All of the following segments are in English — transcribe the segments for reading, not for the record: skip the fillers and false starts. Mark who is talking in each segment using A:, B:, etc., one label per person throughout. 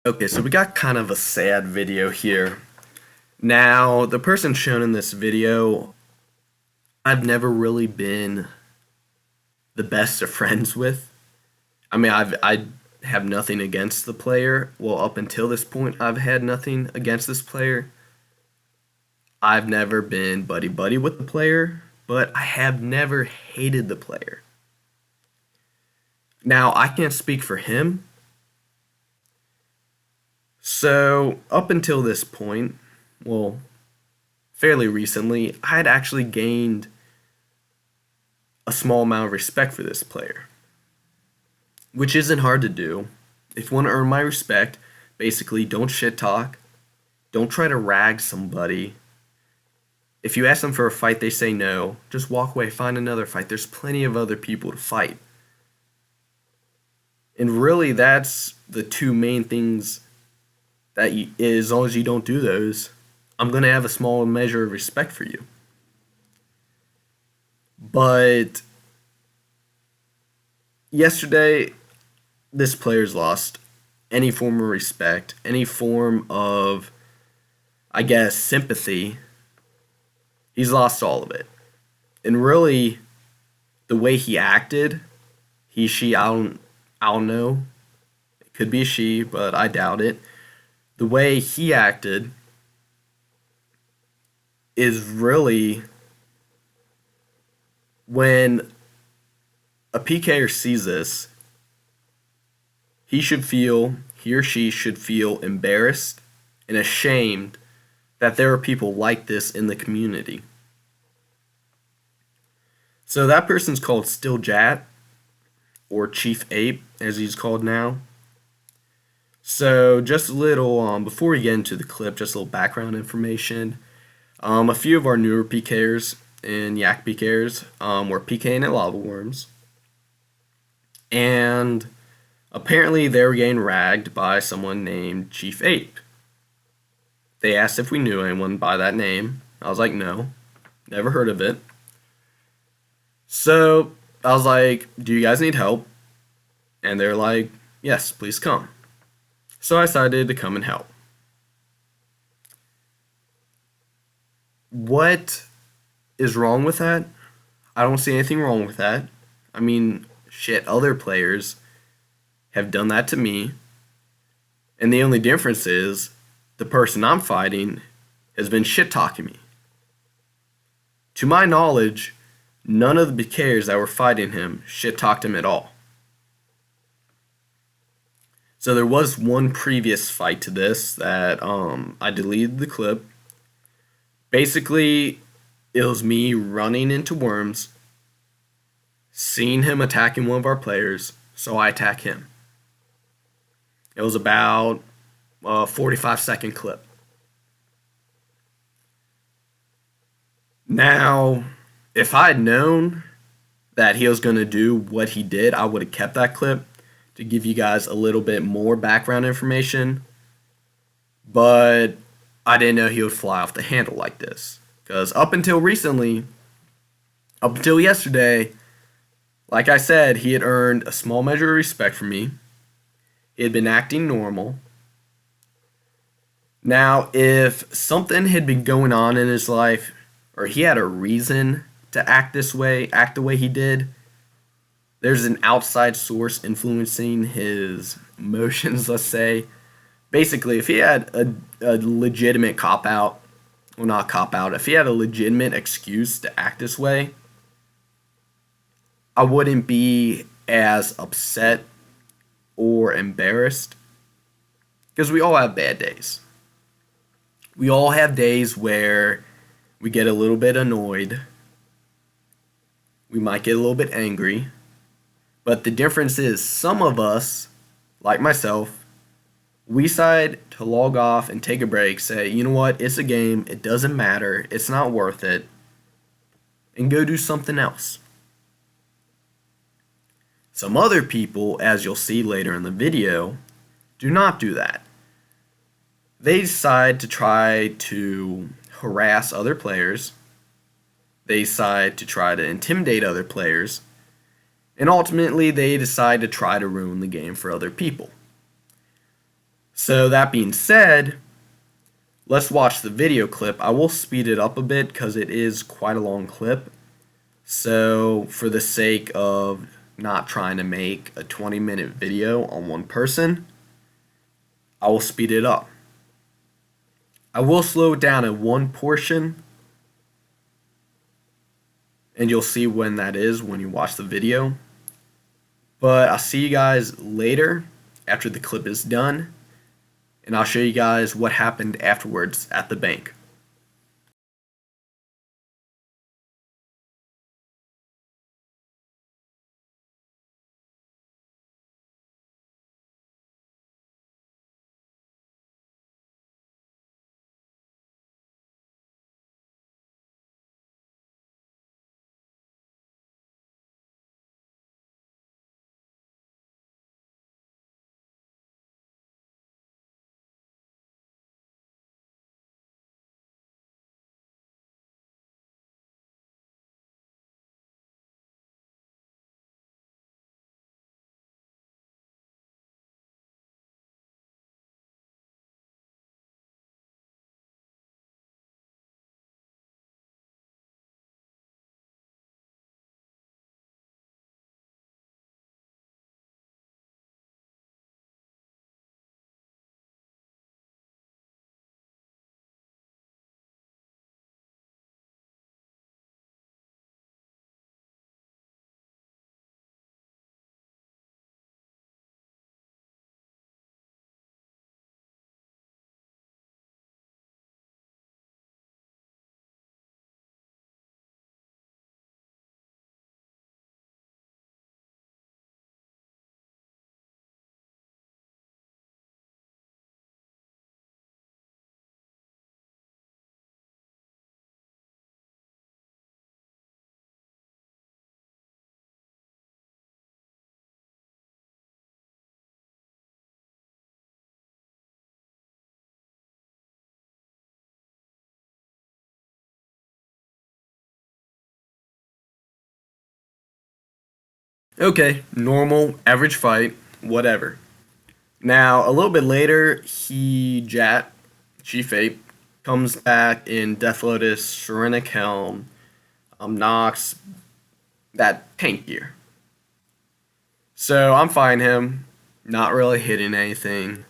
A: Okay, so we got kind of a sad video here. Now, the person shown in this video, I've never really been the best of friends with. I have nothing against the player. Well, up until this point, I've had nothing against this player. I've never been buddy buddy with the player, but I have never hated the player. Now, I can't speak for him. So, up until this point, well, fairly recently, I had actually gained a small amount of respect for this player, which isn't hard to do. If you want to earn my respect, basically don't shit talk, don't try to rag somebody. If you ask them for a fight, they say no, just walk away, find another fight. There's plenty of other people to fight. And really, that's the two main things that as long as you don't do those, I'm going to have a small measure of respect for you. But yesterday, this player's lost any form of respect, any form of, I guess, sympathy. He's lost all of it. And really, the way he acted, he, she, I don't know. It could be a she, but I doubt it. The way he acted is really when a pker sees this, he or she should feel embarrassed and ashamed that there are people like this in the community. So that person's called Still Jat, or Chief Ape, as he's called now. So just a little, before we get into the clip, just a little background information. A few of our newer PKers and Yak PKers were PKing at lava worms. And apparently they were getting ragged by someone named Chief Ape. They asked if we knew anyone by that name. I was like, no, never heard of it. So I was like, do you guys need help? And they're like, yes, please come. So I decided to come and help. What is wrong with that? I don't see anything wrong with that. I mean, shit, other players have done that to me. And the only difference is the person I'm fighting has been shit talking me. To my knowledge, none of the pkers that were fighting him shit talked him at all. So there was one previous fight to this that I deleted the clip. Basically, it was me running into worms, seeing him attacking one of our players, so I attack him. It was about a 45-second clip. Now, if I had known that he was going to do what he did, I would have kept that clip to give you guys a little bit more background information. But I didn't know he would fly off the handle like this. Because up until recently, up until yesterday, like I said, he had earned a small measure of respect from me. He had been acting normal. Now, if something had been going on in his life, or he had a reason to act this way, act the way he did, there's an outside source influencing his emotions, let's say. Basically, if he had a legitimate cop-out, well, not cop-out, if he had a legitimate excuse to act this way, I wouldn't be as upset or embarrassed. Because we all have bad days. We all have days where we get a little bit annoyed. We might get a little bit angry. But the difference is some of us, like myself, we decide to log off and take a break, say, you know what, it's a game, it doesn't matter, it's not worth it, and go do something else. Some other people, as you'll see later in the video, do not do that. They decide to try to harass other players. They decide to try to intimidate other players. And ultimately, they decide to try to ruin the game for other people. So that being said, let's watch the video clip. I will speed it up a bit because it is quite a long clip. So for the sake of not trying to make a 20-minute video on one person, I will speed it up. I will slow it down at one portion, and you'll see when that is when you watch the video. But I'll see you guys later after the clip is done, and I'll show you guys what happened afterwards at the bank. Okay, normal, average fight, whatever. Now, a little bit later, Chief Ape, comes back in Death Lotus, Serenic Helm, Nox, that tank gear. So I'm fighting him, not really hitting anything,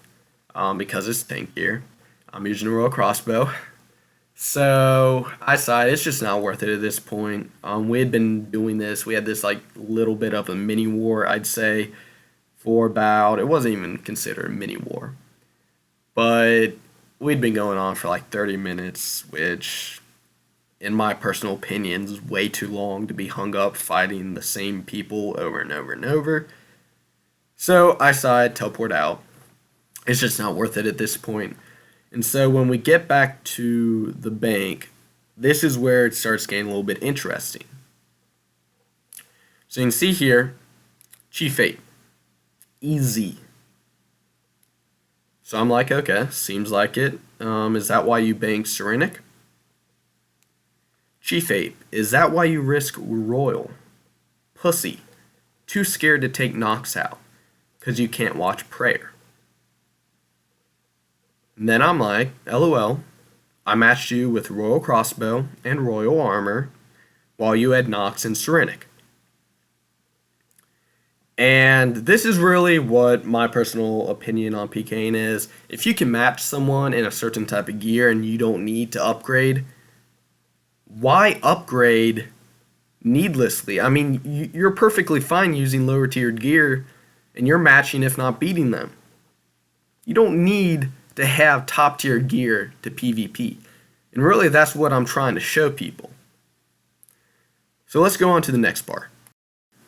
A: because it's tank gear. I'm using a Royal Crossbow. So I decided it's just not worth it at this point. We had been doing this. We had this like little bit of a mini war, I'd say, for about, it wasn't even considered a mini war, but we'd been going on for like 30 minutes, which, in my personal opinion, is way too long to be hung up fighting the same people over and over and over. So I decided teleport out. It's just not worth it at this point. And so when we get back to the bank, this is where it starts getting a little bit interesting. So you can see here, Chief 8. Easy. So I'm like, okay, seems like it. Is that why you bank Serenic? Chief 8. Is that why you risk Royal? Pussy. Too scared to take Nox out. Because you can't watch Prayer. And then I'm like, LOL, I matched you with Royal Crossbow and Royal Armor while you had Nox and Serenic. And this is really what my personal opinion on PKing is. If you can match someone in a certain type of gear and you don't need to upgrade, why upgrade needlessly? I mean, you're perfectly fine using lower tiered gear and you're matching if not beating them. You don't need to have top tier gear to PvP. And really that's what I'm trying to show people. So let's go on to the next part.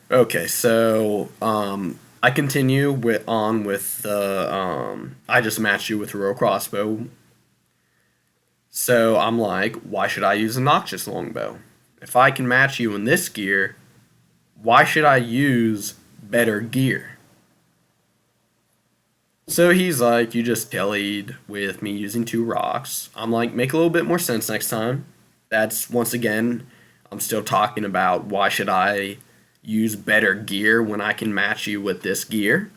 A: Okay, so I continue with the I just matched you with a Royal Crossbow. So I'm like, why should I use a Noxious Longbow? If I can match you in this gear, why should I use better gear? So he's like, you just tellied with me using 2 rocks. I'm like, make a little bit more sense next time. That's, once again, I'm still talking about why should I use better gear when I can match you with this gear.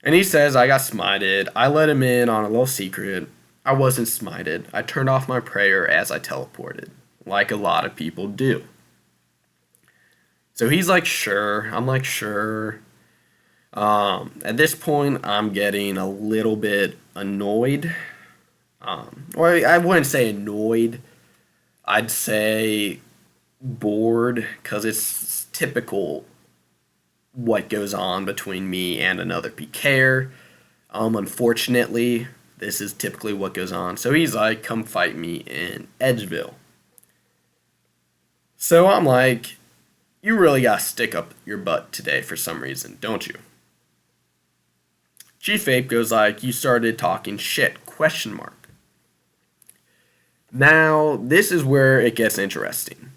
A: And he says, I got smited. I let him in on a little secret. I wasn't smited. I turned off my prayer as I teleported, like a lot of people do. So he's like, sure. I'm like, sure. At this point, I'm getting a little bit annoyed. Or I wouldn't say annoyed. I'd say bored, because it's typical what goes on between me and another pker. Unfortunately, this is typically what goes on. So he's like, come fight me in Edgeville. So I'm like, you really gotta stick up your butt today for some reason, don't you? Chief Ape goes like, you started talking shit, question mark. Now, this is where it gets interesting.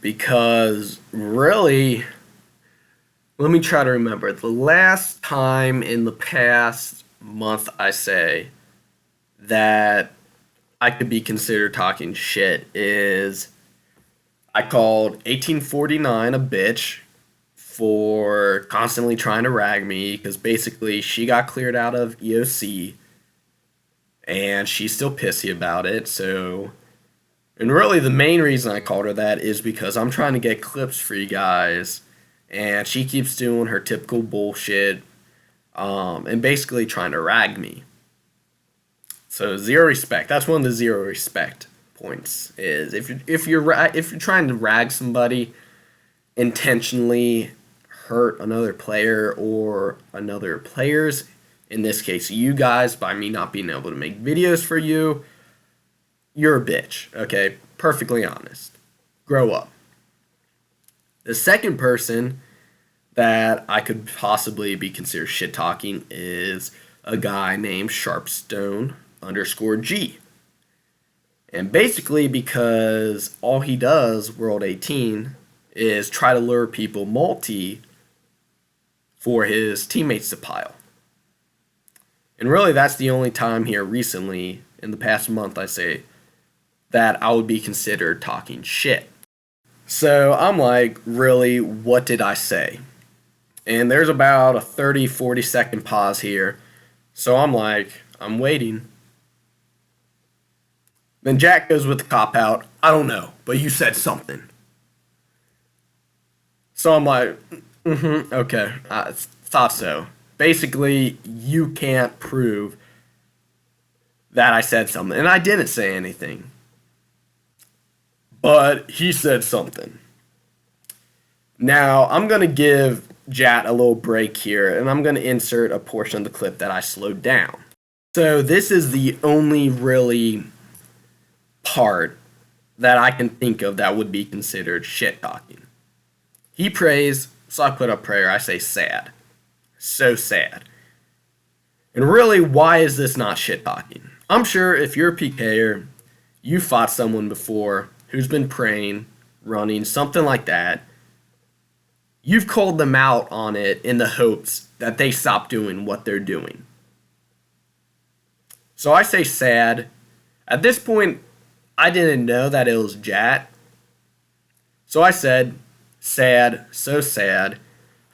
A: Because really, let me try to remember. The last time in the past month, I say, that I could be considered talking shit is I called 1849 a bitch for constantly trying to rag me, because basically she got cleared out of EOC and she's still pissy about it. So, and really the main reason I called her that is because I'm trying to get clips for you guys, and she keeps doing her typical bullshit, and basically trying to rag me. So zero respect. That's one of the zero respect points. Is if you're trying to rag somebody, intentionally hurt another player or another players, in this case you guys, by me not being able to make videos for you, you're a bitch. Okay, perfectly honest. Grow up. The second person that I could possibly be considered shit talking is a guy named Sharpstone_G. And basically, because all he does, World 18, is try to lure people multi for his teammates to pile. And really, that's the only time here recently, in the past month, I say, that I would be considered talking shit. So I'm like, really, what did I say? And there's about a 30-40 second pause here. So I'm like, I'm waiting. Then Jack goes with the cop out. I don't know, but you said something. So I'm like, okay, I thought so. Basically, you can't prove that I said something. And I didn't say anything. But he said something. Now, I'm going to give Jat a little break here, and I'm going to insert a portion of the clip that I slowed down. So this is the only really part that I can think of that would be considered shit talking. He prays, so I put up prayer. I say sad. So sad. And really, why is this not shit talking? I'm sure if you're a PKer, you fought someone before who's been praying, running, something like that. You've called them out on it in the hopes that they stop doing what they're doing. So I say sad. At this point, I didn't know that it was Jat. So I said, sad, so sad,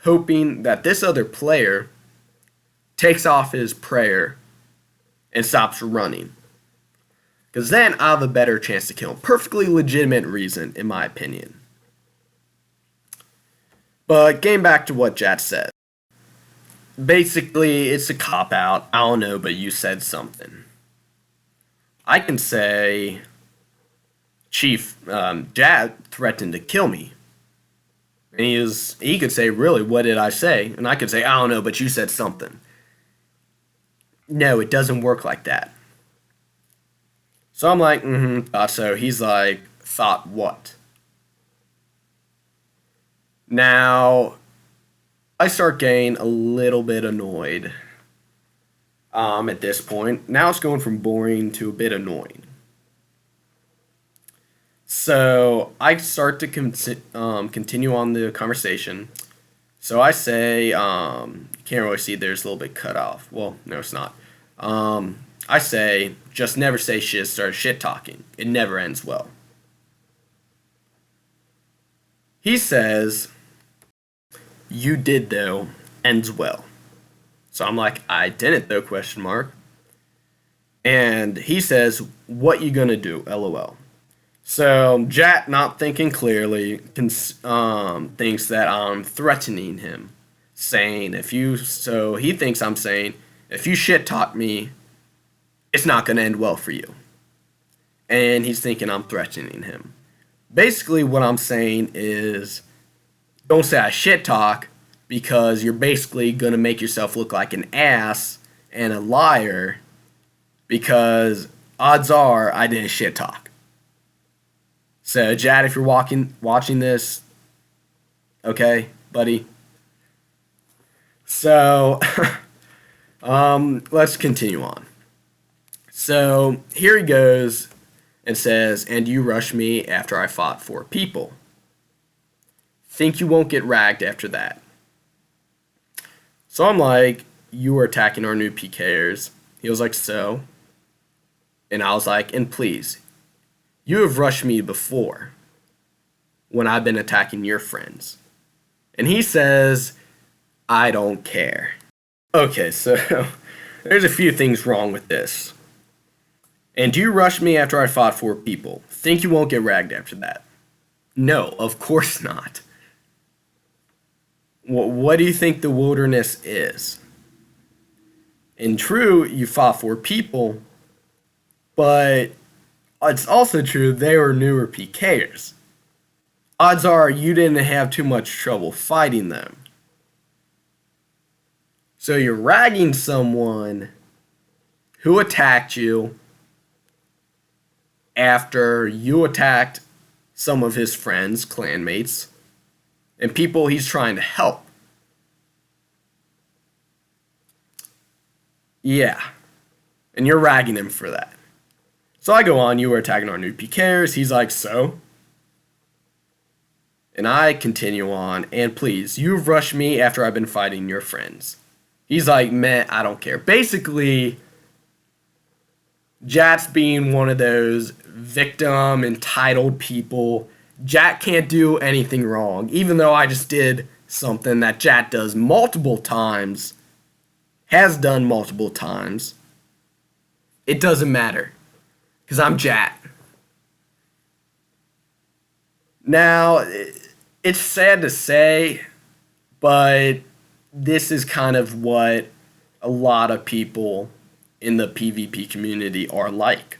A: hoping that this other player takes off his prayer and stops running. Because then I'll have a better chance to kill him. Perfectly legitimate reason, in my opinion. But getting back to what Jat said. Basically, it's a cop-out. I don't know, but you said something. I can say, Chief, Jat threatened to kill me. And he could say, really, what did I say? And I could say, I don't know, but you said something. No, it doesn't work like that. So I'm like, thought so. He's like, thought what? Now, I start getting a little bit annoyed at this point. Now it's going from boring to a bit annoying. So I start to continue on the conversation. So I say, you can't really see, there's a little bit cut off. Well, no, it's not. I say, just never say shit, start shit talking. It never ends well. He says, you did though, ends well. So I'm like, I didn't though, question mark. And he says, what you gonna do, LOL. So Jack, not thinking clearly, thinks that I'm threatening him, saying he thinks I'm saying, if you shit talk me, it's not gonna end well for you. And he's thinking I'm threatening him. Basically, what I'm saying is, don't say I shit talk, because you're basically gonna make yourself look like an ass and a liar, because odds are I didn't shit talk. So, Jad, if you're watching this, okay, buddy. So, let's continue on. So, here he goes and says, and you rushed me after I fought 4 people. Think you won't get ragged after that. So I'm like, you were attacking our new pkers. He was like, so? And I was like, and please, you have rushed me before when I've been attacking your friends. And he says, I don't care. Okay, so there's a few things wrong with this. And you rushed me after I fought 4 people. Think you won't get ragged after that? No, of course not. What do you think the wilderness is? And true, you fought 4 people, but it's also true they were newer PKers. Odds are you didn't have too much trouble fighting them. So you're ragging someone who attacked you after you attacked some of his friends, clanmates, and people he's trying to help. Yeah. And you're ragging him for that. So I go on, you were attacking our new PKers. He's like, so? And I continue on, and please, you've rushed me after I've been fighting your friends. He's like, man, I don't care. Basically, Jack's being one of those victim, entitled people. Jack can't do anything wrong, even though I just did something that Jack does multiple times, has done multiple times. It doesn't matter, because I'm Jack. Now, it's sad to say, but this is kind of what a lot of people in the PvP community are like.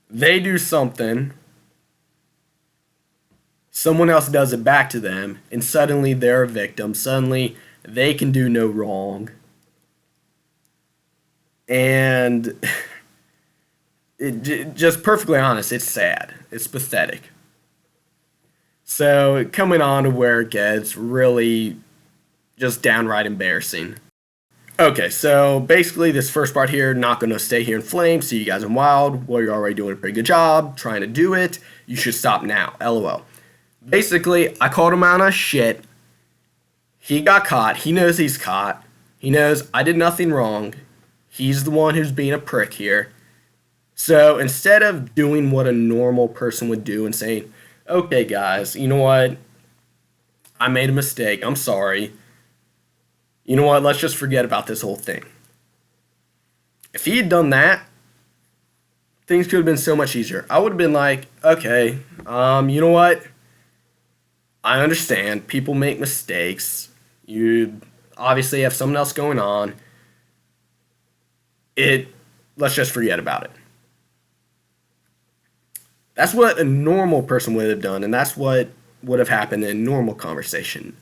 A: They do something, someone else does it back to them, and suddenly they're a victim. Suddenly they can do no wrong. And just perfectly honest, it's sad. It's pathetic. So coming on to where it gets really just downright embarrassing. Okay, so basically this first part here, not going to stay here in flames, see you guys in wild. Well, you're already doing a pretty good job trying to do it. You should stop now, LOL. Basically, I called him out on shit. He got caught. He knows he's caught. He knows I did nothing wrong. He's the one who's being a prick here. So instead of doing what a normal person would do and saying, okay, guys, you know what? I made a mistake. I'm sorry. You know what? Let's just forget about this whole thing. If he had done that, things could have been so much easier. I would have been like, okay, you know what? I understand. People make mistakes. You obviously have something else going on. Let's just forget about it. That's what a normal person would have done, and that's what would have happened in normal conversation.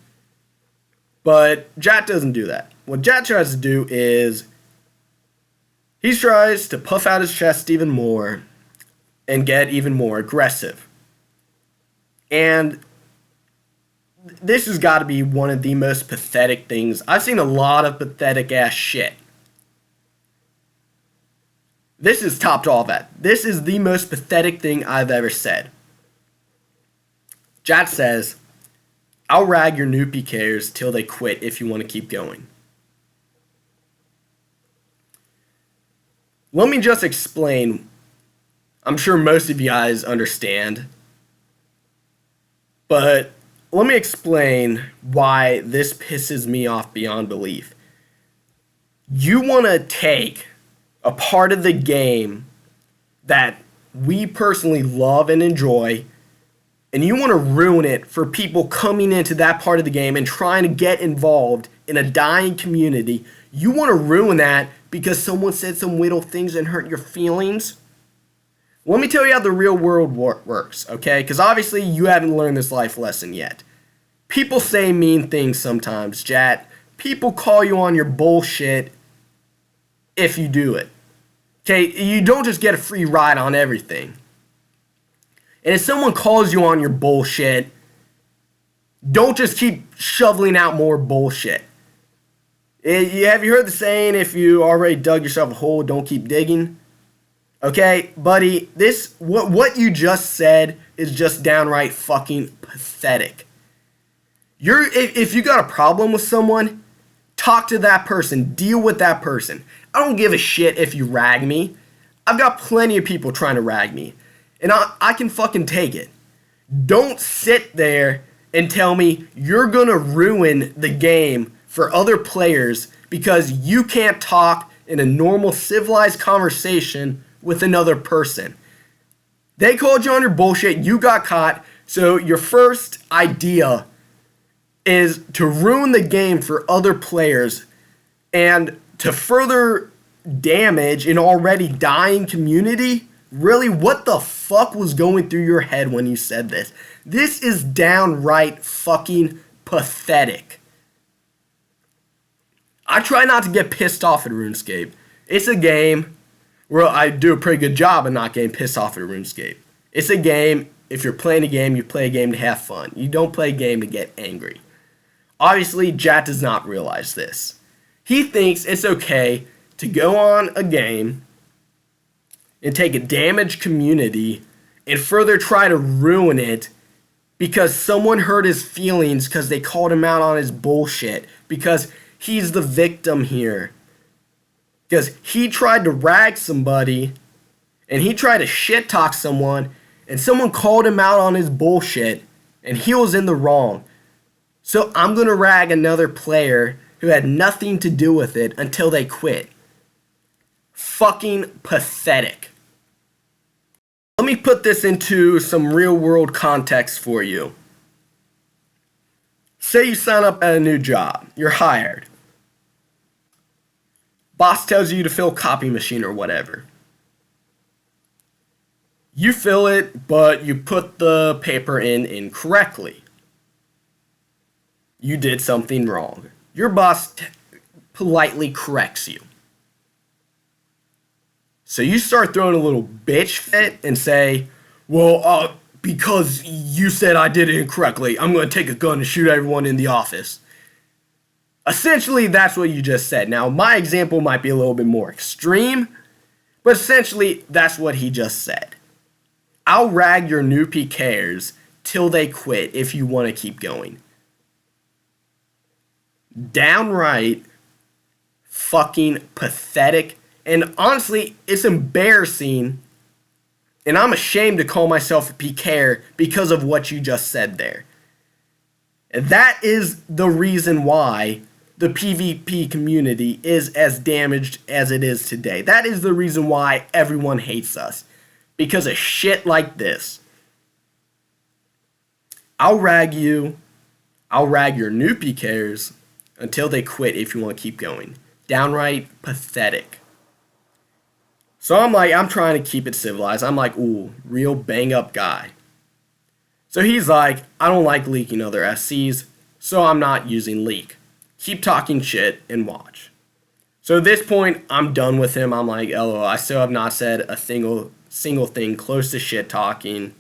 A: But Jack doesn't do that. What Jack tries to do is he tries to puff out his chest even more and get even more aggressive. And this has got to be one of the most pathetic things. I've seen a lot of pathetic ass shit. This is topped all that. This is the most pathetic thing I've ever said. Jack says, I'll rag your new PKers till they quit if you want to keep going. Let me just explain. I'm sure most of you guys understand. But let me explain why this pisses me off beyond belief. You want to take a part of the game that we personally love and enjoy, and you want to ruin it for people coming into that part of the game and trying to get involved in a dying community. You want to ruin that because someone said some little things and hurt your feelings. Let me tell you how the real world works, okay? Because obviously you haven't learned this life lesson yet. People say mean things sometimes, chat. People call you on your bullshit if you do it. Okay, you don't just get a free ride on everything. And if someone calls you on your bullshit, don't just keep shoveling out more bullshit. Have you heard the saying, if you already dug yourself a hole, don't keep digging? Okay, buddy, what you just said is just downright fucking pathetic. If you got a problem with someone, talk to that person, deal with that person. I don't give a shit if you rag me. I've got plenty of people trying to rag me, and I can fucking take it. Don't sit there and tell me you're gonna ruin the game for other players because you can't talk in a normal civilized conversation with another person. They called you on your bullshit, you got caught, so your first idea is to ruin the game for other players and to further damage an already dying community. Really, what the fuck was going through your head when you said this? This is downright fucking pathetic. I try not to get pissed off at RuneScape. It's a game where I do a pretty good job of not getting pissed off at RuneScape. It's a game, if you're playing a game, you play a game to have fun. You don't play a game to get angry. Obviously, Jat does not realize this. He thinks it's okay to go on a game and take a damaged community and further try to ruin it because someone hurt his feelings because they called him out on his bullshit, because he's the victim here. Because he tried to rag somebody and he tried to shit talk someone and someone called him out on his bullshit and he was in the wrong. So I'm going to rag another player who had nothing to do with it until they quit. Fucking pathetic. Let me put this into some real world context for you. Say you sign up at a new job. You're hired. Boss tells you to fill copy machine or whatever. You fill it, but you put the paper in incorrectly. You did something wrong. Your boss politely corrects you. So you start throwing a little bitch fit and say, well, because you said I did it incorrectly, I'm going to take a gun and shoot everyone in the office. Essentially, that's what you just said. Now, my example might be a little bit more extreme, but essentially, that's what he just said. I'll rag your new pkers till they quit if you want to keep going. Downright fucking pathetic. And honestly, it's embarrassing. And I'm ashamed to call myself a pker because of what you just said there. And that is the reason why the PvP community is as damaged as it is today. That is the reason why everyone hates us. Because of shit like this. I'll rag you. I'll rag your new pkers until they quit if you want to keep going. Downright pathetic. So I'm trying to keep it civilized. I'm like, ooh, real bang up guy. So he's like, I don't like leaking other SCs, so I'm not using leak. Keep talking shit and watch. So at this point, I'm done with him. I'm like, LOL, I still have not said a single thing close to shit talking.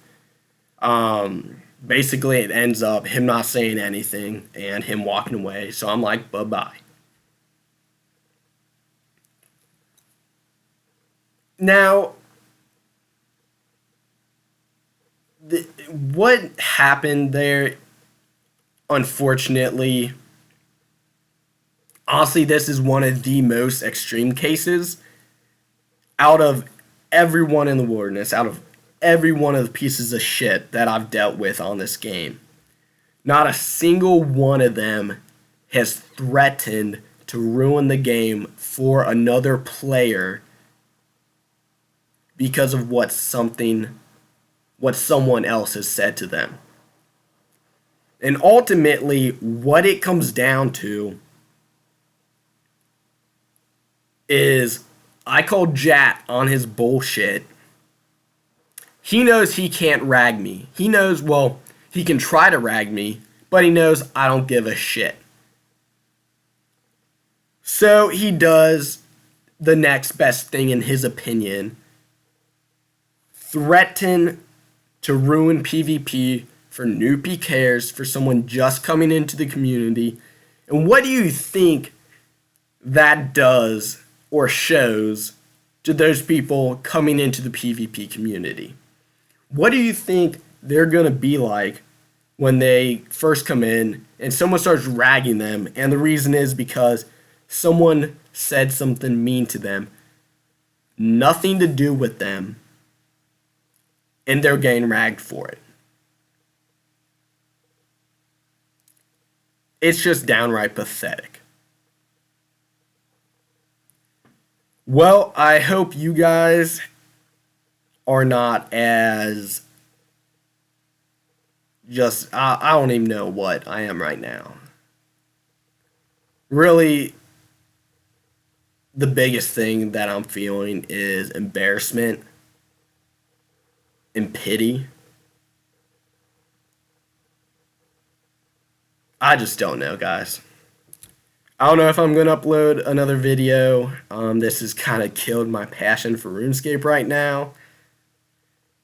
A: Basically, it ends up him not saying anything and him walking away. So I'm like, bye-bye. Now, what happened there, unfortunately, honestly, this is one of the most extreme cases out of everyone in the wilderness, out of every one of the pieces of shit that I've dealt with on this game. Not a single one of them has threatened to ruin the game for another player because of what someone else has said to them. And ultimately, what it comes down to is I called Jat on his bullshit. He knows he can't rag me. He knows, well, he can try to rag me, but he knows I don't give a shit. So he does the next best thing in his opinion. Threaten to ruin PvP for new pkers, for someone just coming into the community. And what do you think that does or shows to those people coming into the PvP community? What do you think they're going to be like when they first come in and someone starts ragging them, and the reason is because someone said something mean to them, nothing to do with them, and they're getting ragged for it? It's just downright pathetic. Well, I hope you guys are not as just, I don't even know what I am right now. Really, the biggest thing that I'm feeling is embarrassment and pity. I just don't know, guys. I don't know if I'm going to upload another video. This has kind of killed my passion for RuneScape right now.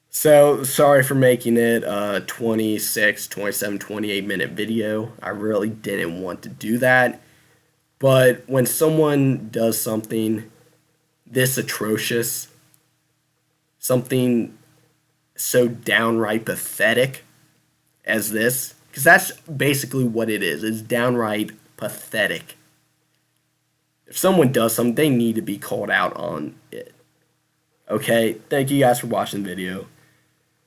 A: So, sorry for making it a 26, 27, 28 minute video. I really didn't want to do that. But when someone does something this atrocious, something so downright pathetic as this, because that's basically what it is. It's downright pathetic. If someone does something, they need to be called out on it. Okay, thank you guys for watching the video.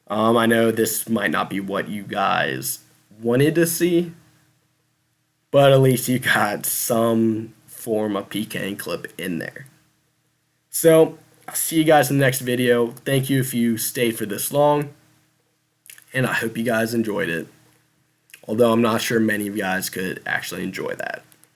A: I know this might not be what you guys wanted to see, but at least you got some form of PKing clip in there. So, I'll see you guys in the next video. Thank you if you stayed for this long, and I hope you guys enjoyed it. Although I'm not sure many of you guys could actually enjoy that.